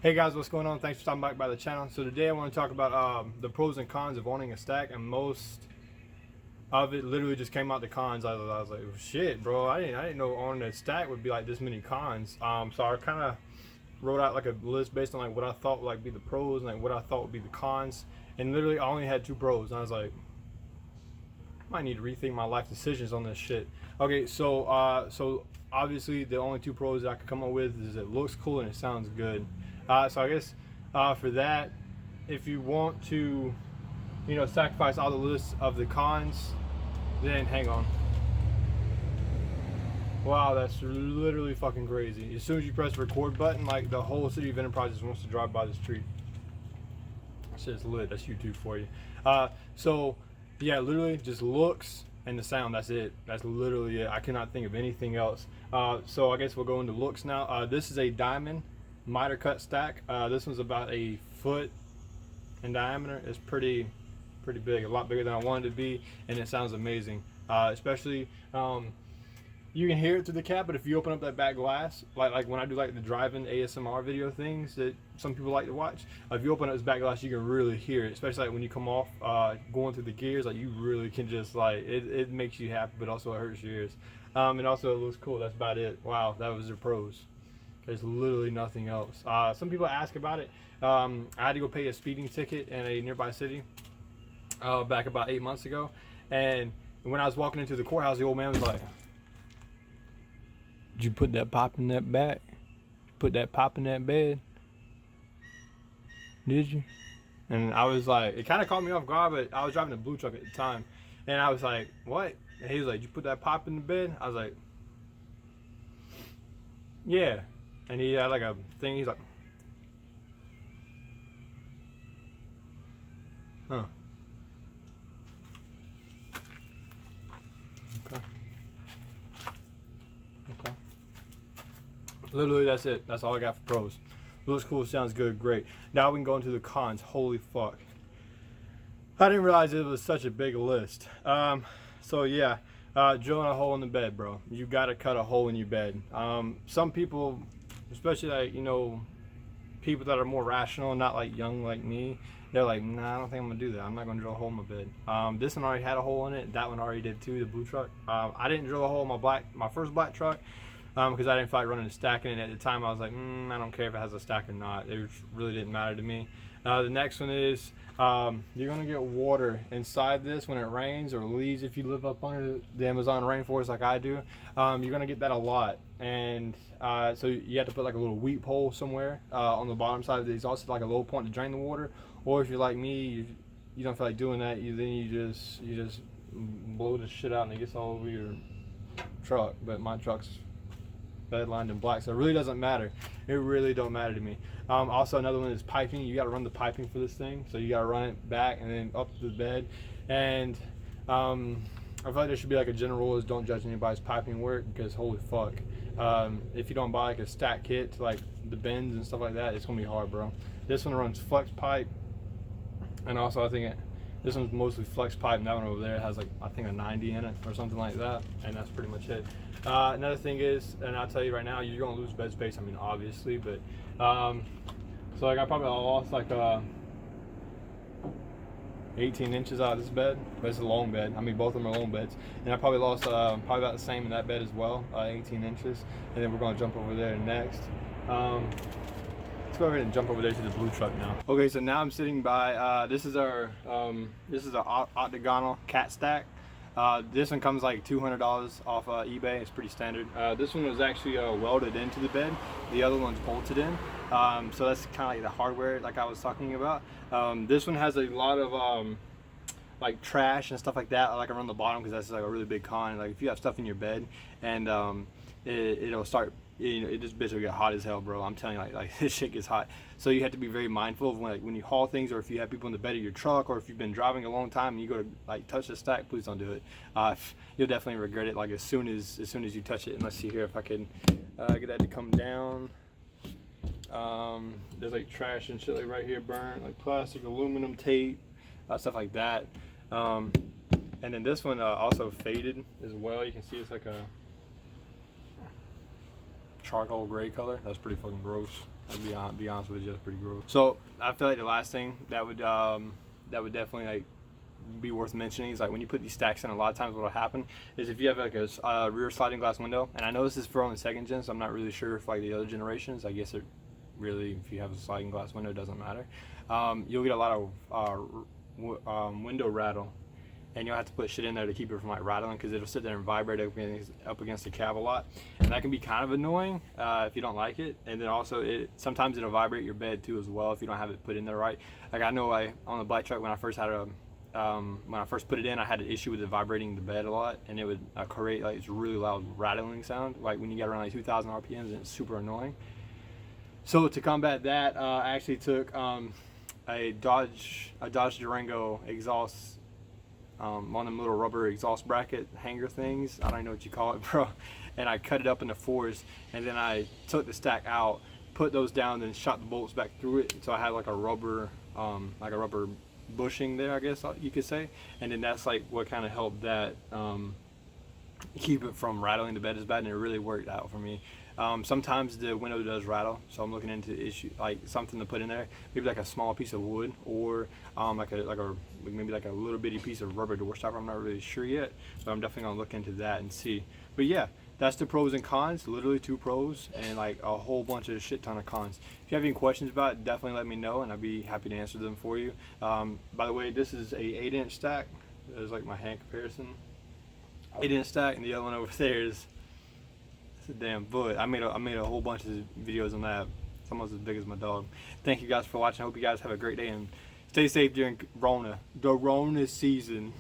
Hey guys, what's going on? Thanks for stopping back by the channel. So today I want to talk about the pros and cons of owning a stack, and most of it literally just came out the cons. I was like, oh, shit, bro, I didn't know owning a stack would be like this many cons. So I kind of wrote out like a list based on like what I thought would like be the pros and like what I thought would be the cons. And literally I only had 2 pros, and I was like, I might need to rethink my life decisions on this shit. Okay, so obviously the only 2 pros that I could come up with is it looks cool and it sounds good. So I guess for that, if you want to, sacrifice all the lists of the cons, then hang on. Wow, that's literally fucking crazy. As soon as you press the record button, like the whole city of Enterprise wants to drive by the street. Shit's lit. That's YouTube for you. So yeah, literally just looks and the sound. That's it. That's literally it. I cannot think of anything else. So I guess we'll go into looks now. This is a diamond miter cut stack. This one's about a foot in diameter. It's pretty big, a lot bigger than I wanted it to be, and it sounds amazing. Especially you can hear it through the cab, but if you open up that back glass, like when I do like the driving ASMR video things that some people like to watch, if you open up this back glass, you can really hear it, especially like when you come off going through the gears. Like you really can just like it makes you happy, but also it hurts your ears. And also it looks cool. That's about it. Wow, that was their pros. There's literally nothing else. Some people ask about it. I had to go pay a speeding ticket in a nearby city back about 8 months ago, and when I was walking into the courthouse, the old man was like, "Did you put that pop in that bag? Put that pop in that bed? Did you?" And I was like, it kind of caught me off guard, but I was driving a blue truck at the time, and I was like, "What?" And he was like, "Did you put that pop in the bed?" I was like, "Yeah." And he had like a thing. He's like, "Huh." Okay. Okay. Literally, that's it. That's all I got for pros. Looks cool, sounds good, great. Now we can go into the cons. Holy fuck. I didn't realize it was such a big list. So yeah, drilling a hole in the bed, bro. You gotta cut a hole in your bed. Some people, especially like, people that are more rational and not like young like me, they're like, nah, I don't think I'm gonna do that. I'm not gonna drill a hole in my bed. This one already had a hole in it. That one already did too, the blue truck. I didn't drill a hole in my first black truck because I didn't feel like running a stack in it at the time. I was like, I don't care if it has a stack or not. It really didn't matter to me. The next one is you're gonna get water inside this when it rains or leaves. If you live up under the Amazon rainforest like I do, you're gonna get that a lot. And so you have to put like a little weep hole somewhere on the bottom side. There's also like a low point to drain the water. Or if you're like me, you don't feel like doing that. Then you just blow the shit out and it gets all over your truck. But my truck's bed lined in black, so it really doesn't matter. It really don't matter to me. Also, another one is piping. You got to run the piping for this thing, so you got to run it back and then up to the bed. And I feel like there should be like a general rule is don't judge anybody's piping work, because holy fuck, if you don't buy like a stack kit to like the bends and stuff like that, it's gonna be hard, bro. This one runs flex pipe, and also I think this one's mostly flex pipe, and that one over there has like I think a 90 in it or something like that, and that's pretty much it. Another thing is, and I'll tell you right now, you're gonna lose bed space. I mean, obviously, but so like I probably lost like 18 inches out of this bed, but it's a long bed. I mean, both of them are long beds, and I probably lost probably about the same in that bed as well, 18 inches. And then we're gonna jump over there next. Let's go ahead and jump over there to the blue truck now. Okay, so now I'm sitting by, this is our Octagonal Cat Stack. This one comes like $200 off eBay. It's pretty standard. This one was actually welded into the bed. The other one's bolted in. So that's kind of like the hardware like I was talking about. This one has a lot of like trash and stuff like that, like around the bottom, because that's like a really big con. Like if you have stuff in your bed and it'll start, this bitch will get hot as hell, bro. I'm telling you, like this shit gets hot. So you have to be very mindful of when you haul things, or if you have people in the bed of your truck, or if you've been driving a long time and you go to like touch the stack, please don't do it. You'll definitely regret it. Like as soon as you touch it. And let's see here if I can get that to come down. There's like trash and shit like right here burnt, like plastic, aluminum, tape, stuff like that. And then this one also faded as well. You can see it's like a charcoal gray color. That's pretty fucking gross. I'll be honest with you, it's pretty gross. So I feel like the last thing that would definitely like be worth mentioning is like when you put these stacks in, a lot of times what will happen is if you have like a rear sliding glass window, and I know this is for only second gen, so I'm not really sure if like the other generations, I guess it really, if you have a sliding glass window, it doesn't matter. You'll get a lot of window rattle, and you'll have to put shit in there to keep it from like rattling, because it'll sit there and vibrate up against the cab a lot, and that can be kind of annoying if you don't like it. And then also sometimes it'll vibrate your bed too as well if you don't have it put in there right. Like I know on the black truck when I first put it in, I had an issue with it vibrating the bed a lot, and it would create like this really loud rattling sound, like when you get around like 2,000 RPMs, and it's super annoying. So to combat that, I actually took a Dodge Durango exhaust, one of them little rubber exhaust bracket hanger things. I don't know what you call it, bro. And I cut it up into fours, and then I took the stack out, put those down, then shot the bolts back through it. So I had like a rubber bushing there, I guess you could say. And then that's like what kind of helped that keep it from rattling the bed as bad, and it really worked out for me. Sometimes the window does rattle, so I'm looking into like something to put in there, maybe like a small piece of wood, or maybe like a little bitty piece of rubber door stopper. I'm not really sure yet, but I'm definitely gonna look into that and see. But yeah, that's the pros and cons. Literally 2 pros and like a whole bunch of shit ton of cons. If you have any questions about it, definitely let me know, and I'd be happy to answer them for you. By the way, this is a 8-inch stack. There's like my hand comparison. 8-inch stack, and the other one over there is a damn foot. I made a whole bunch of videos on that. It's almost as big as my dog. Thank you guys for watching. I hope you guys have a great day, and stay safe during the Rona season.